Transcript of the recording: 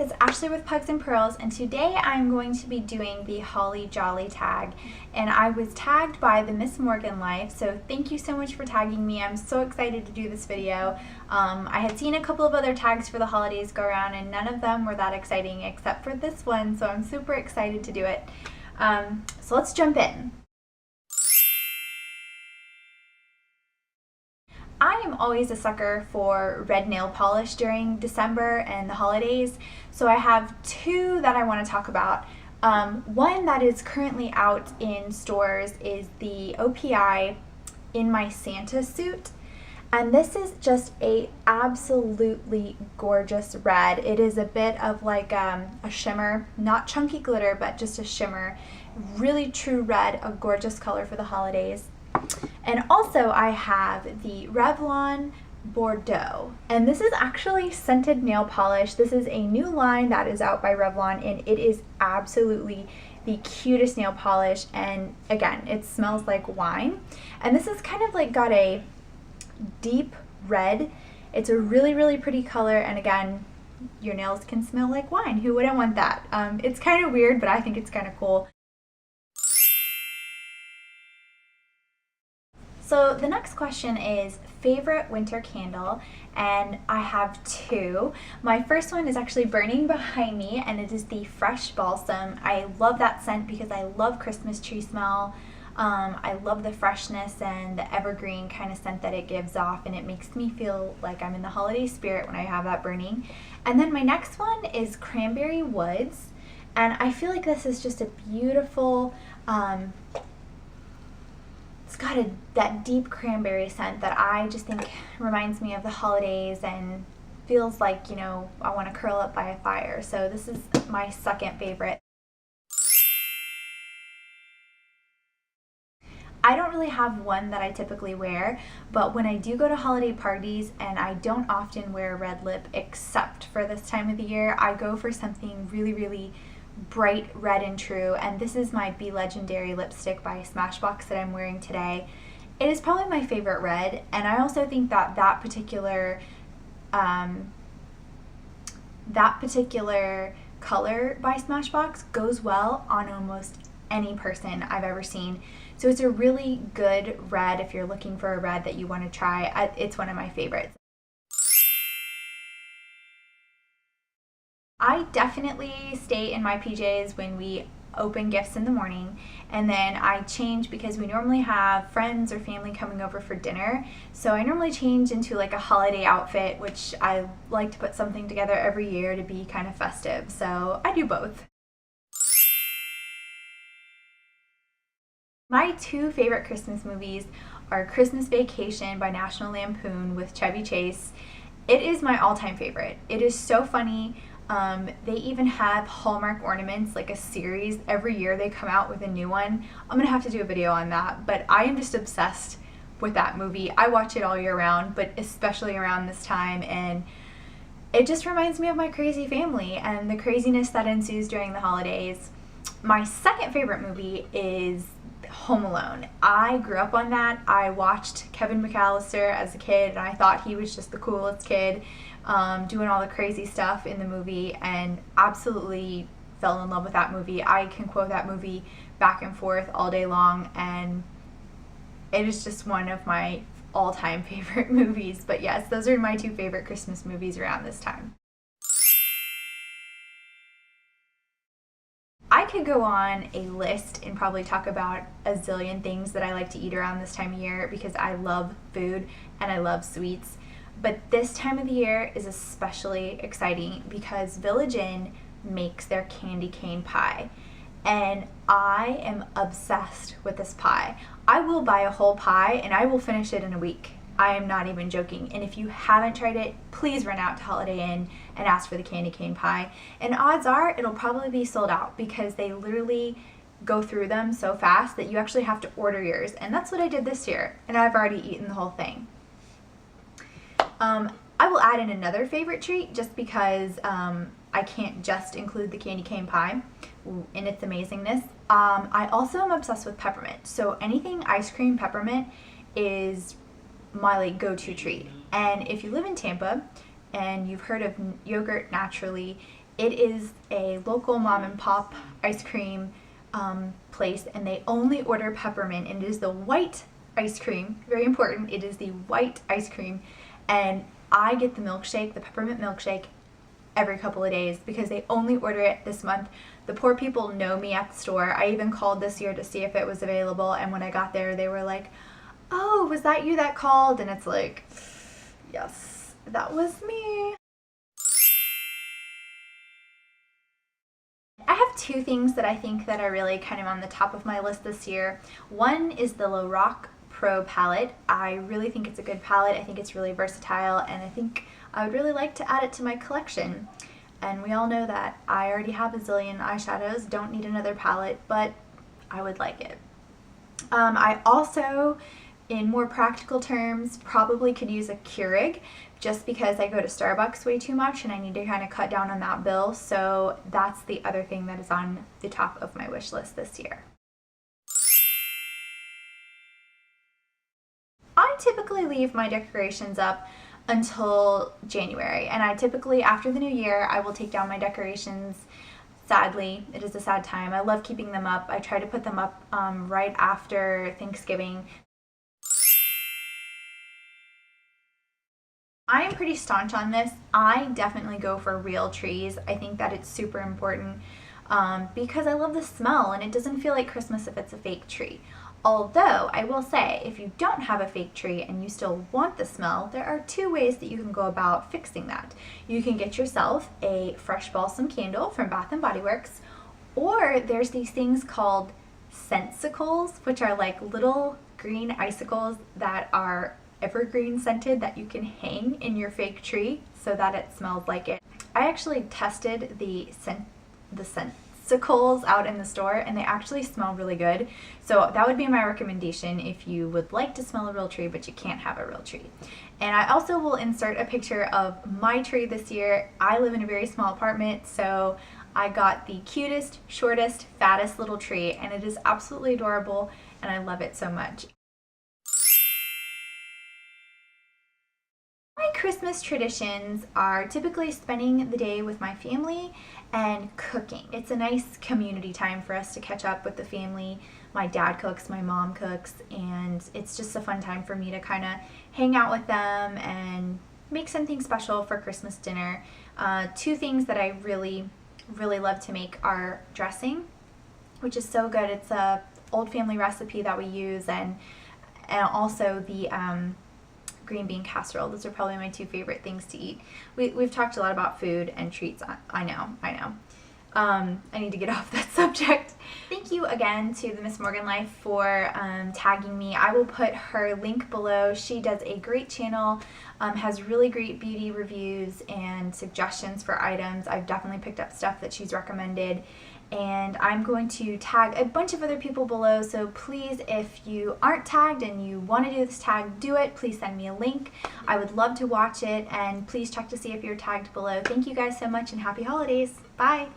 it's Ashley with Pugs and Pearls, and today I'm going to be doing the Holly Jag Tag, and I was tagged by TheMissMorganLife, so thank you so much for tagging me. I'm so excited to do this video. I had seen a couple of other tags for the holidays go around, and none of them were that exciting except for this one, so I'm super excited to do it. So let's jump in. I am always a sucker for red nail polish during December and the holidays, so I have two that I want to talk about. One that is currently out in stores is the OPI In My Santa Suit, and this is just a absolutely gorgeous red. It is a bit of like a shimmer, not chunky glitter, but just a shimmer. Really true red, a gorgeous color for the holidays. And also I have the Revlon Bordeaux, and this is actually scented nail polish. This is a new line that is out by Revlon, and it is absolutely the cutest nail polish, and again, it smells like wine. And this is kind of like got a deep red. It's a really pretty color, and again, your nails can smell like wine. Who wouldn't want that? It's kind of weird, but I think it's kind of cool. So the next question is favorite winter candle, and I have two. My first one is actually burning behind me, and it is the Fresh Balsam. I love that scent because I love Christmas tree smell. I love the freshness and the evergreen kind of scent that it gives off, and it makes me feel like I'm in the holiday spirit when I have that burning. And then my next one is Cranberry Woods, and I feel like this is just a beautiful, it's got that deep cranberry scent that I just think reminds me of the holidays and feels like, you know, I want to curl up by a fire. So this is my second favorite. I don't really have one that I typically wear, but when I do go to holiday parties, and I don't often wear red lip except for this time of the year, I go for something really bright red and true, and this is my Be Legendary lipstick by Smashbox that I'm wearing today. It is probably my favorite red, and I also think that that particular color by Smashbox goes well on almost any person I've ever seen. So it's a really good red if you're looking for a red that you want to try. It's one of my favorites. I definitely stay in my PJs when we open gifts in the morning, and then I change because we normally have friends or family coming over for dinner. So I normally change into like a holiday outfit, which I like to put something together every year to be kind of festive. So I do both. My two favorite Christmas movies are Christmas Vacation by National Lampoon with Chevy Chase. It is my all-time favorite. It is so funny. They even have Hallmark ornaments, like a series. Every year they come out with a new one. I'm gonna have to do a video on that, but I am just obsessed with that movie. I watch it all year round, but especially around this time, and it just reminds me of my crazy family and the craziness that ensues during the holidays. My second favorite movie is Home Alone. I grew up on that. I watched Kevin McAllister as a kid, and I thought he was just the coolest kid, doing all the crazy stuff in the movie, and absolutely fell in love with that movie. I can quote that movie back and forth all day long, and it is just one of my all-time favorite movies. But yes, those are my two favorite Christmas movies around this time. I could go on a list and probably talk about a zillion things that I like to eat around this time of year because I love food and I love sweets. But this time of the year is especially exciting because Village Inn makes their candy cane pie. And I am obsessed with this pie. I will buy a whole pie and I will finish it in a week. I am not even joking. And if you haven't tried it, please run out to Holiday Inn and ask for the candy cane pie. And odds are it'll probably be sold out because they literally go through them so fast that you actually have to order yours. And that's what I did this year, and I've already eaten the whole thing. I will add in another favorite treat just because I can't just include the candy cane pie in its amazingness. I also am obsessed with peppermint. So anything ice cream peppermint is my like go-to treat. And if you live in Tampa and you've heard of Yogurt Naturally, It is a local mom and pop ice cream place, and they only order peppermint, and it is the white ice cream. Very important, it is the white ice cream. And I get the milkshake, the peppermint milkshake, every couple of days because they only order it this month. The poor people know me at the store. I even called this year to see if it was available, and when I got there they were like, "Oh, was that you that called?" And it's like, yes, that was me. I have two things that I think that are really kind of on the top of my list this year. One is the Lorac Pro palette. I really think it's a good palette. I think it's really versatile, and I think I would really like to add it to my collection. And we all know that I already have a zillion eyeshadows, don't need another palette, but I would like it. I also, in more practical terms, probably could use a Keurig, just because I go to Starbucks way too much and I need to kind of cut down on that bill. So that's the other thing that is on the top of my wish list this year. I typically leave my decorations up until January, and I typically, after the new year, I will take down my decorations. Sadly, it is a sad time. I love keeping them up. I try to put them up right after Thanksgiving. I am pretty staunch on this. I definitely go for real trees. I think that it's super important because I love the smell, and it doesn't feel like Christmas if it's a fake tree. Although, I will say, if you don't have a fake tree and you still want the smell, there are two ways that you can go about fixing that. You can get yourself a fresh balsam candle from Bath & Body Works, or there's these things called scensicles, which are like little green icicles that are evergreen scented that you can hang in your fake tree so that it smells like it. I actually tested the scensicles out in the store, and they actually smell really good. So that would be my recommendation if you would like to smell a real tree but you can't have a real tree. And I also will insert a picture of my tree this year. I live in a very small apartment, so I got the cutest, shortest, fattest little tree, and it is absolutely adorable, and I love it so much. My Christmas traditions are typically spending the day with my family and cooking. It's a nice community time for us to catch up with the family. My dad cooks, my mom cooks, and it's just a fun time for me to kind of hang out with them and make something special for Christmas dinner. Two things that I really love to make are dressing, which is so good. It's a old family recipe that we use, and also the green bean casserole. Those are probably my two favorite things to eat. We've talked a lot about food and treats. I know. I need to get off that subject. Thank you again to TheMissMorganLife for tagging me. I will put her link below. She does a great channel, has really great beauty reviews and suggestions for items. I've definitely picked up stuff that she's recommended, and I'm going to tag a bunch of other people below, so please, if you aren't tagged and you want to do this tag, do it. Please send me a link. I would love to watch it, and please check to see if you're tagged below. Thank you guys so much, and happy holidays. Bye!